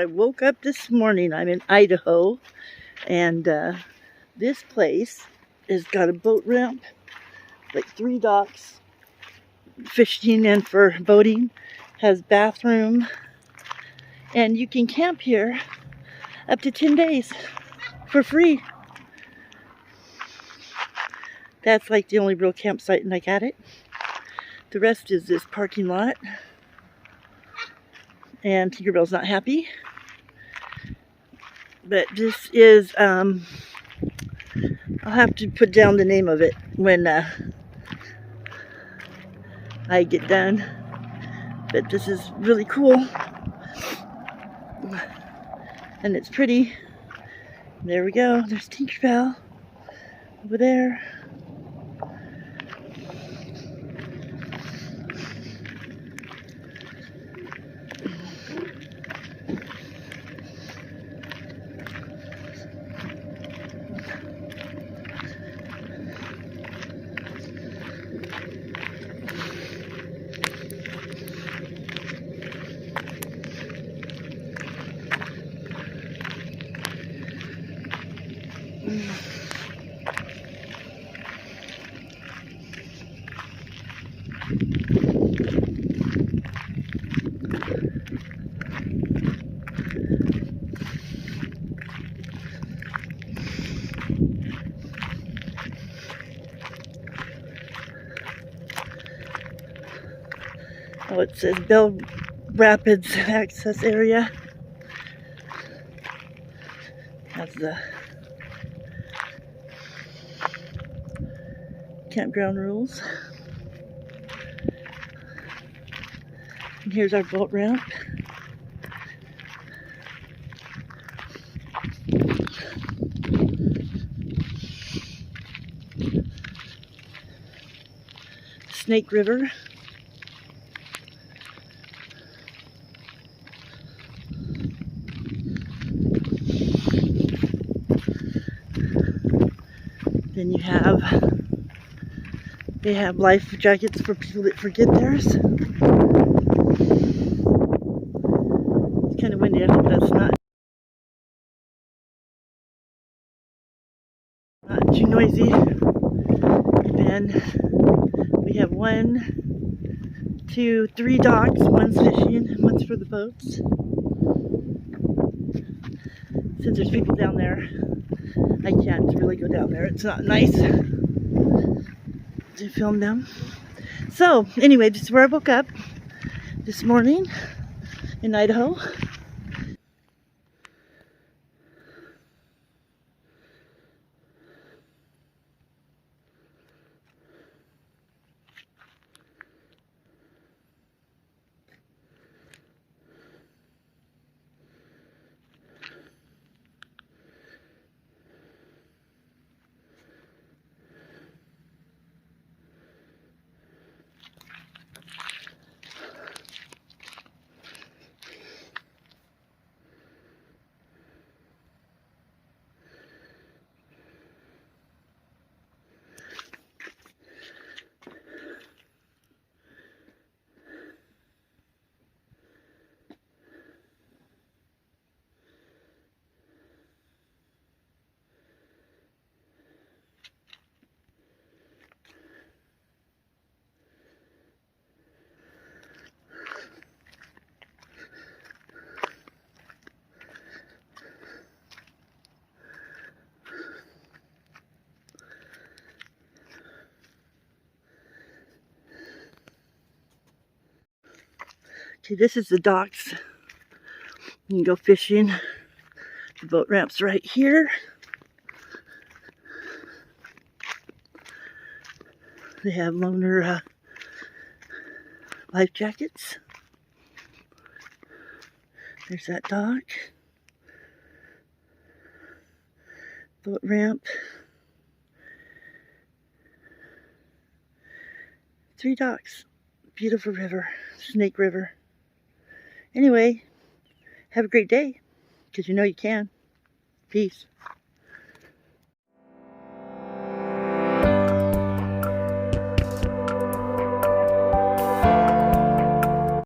woke up this morning. I'm in Idaho, and this place has got a boat ramp, like 3 docks, fishing and for boating, has bathroom, and you can camp here up to 10 days for free. That's like the only real campsite like at it. The rest is this parking lot, and Tinkerbell's not happy. But this is, I'll have to put down the name of it when I get done. But this is really cool, and it's pretty. There we go. There's Tinkerbell over there. Oh, it says Bell Rapids access area. That's the campground rules. And here's our boat ramp. Snake River. Then they have life jackets for people that forget theirs. It's kind of windy. I hope that's not too noisy. And we have 1, 2, 3 docks. One's fishing and one's for the boats. Since there's people down there, I can't really go down there. It's not nice to film them. So anyway, this is where I woke up this morning in Idaho. Okay, this is the docks. You can go fishing. The boat ramp's right here. They have loaner life jackets. There's that dock. Boat ramp. 3 docks. Beautiful river. Snake River. Anyway, have a great day, because you know you can. Peace.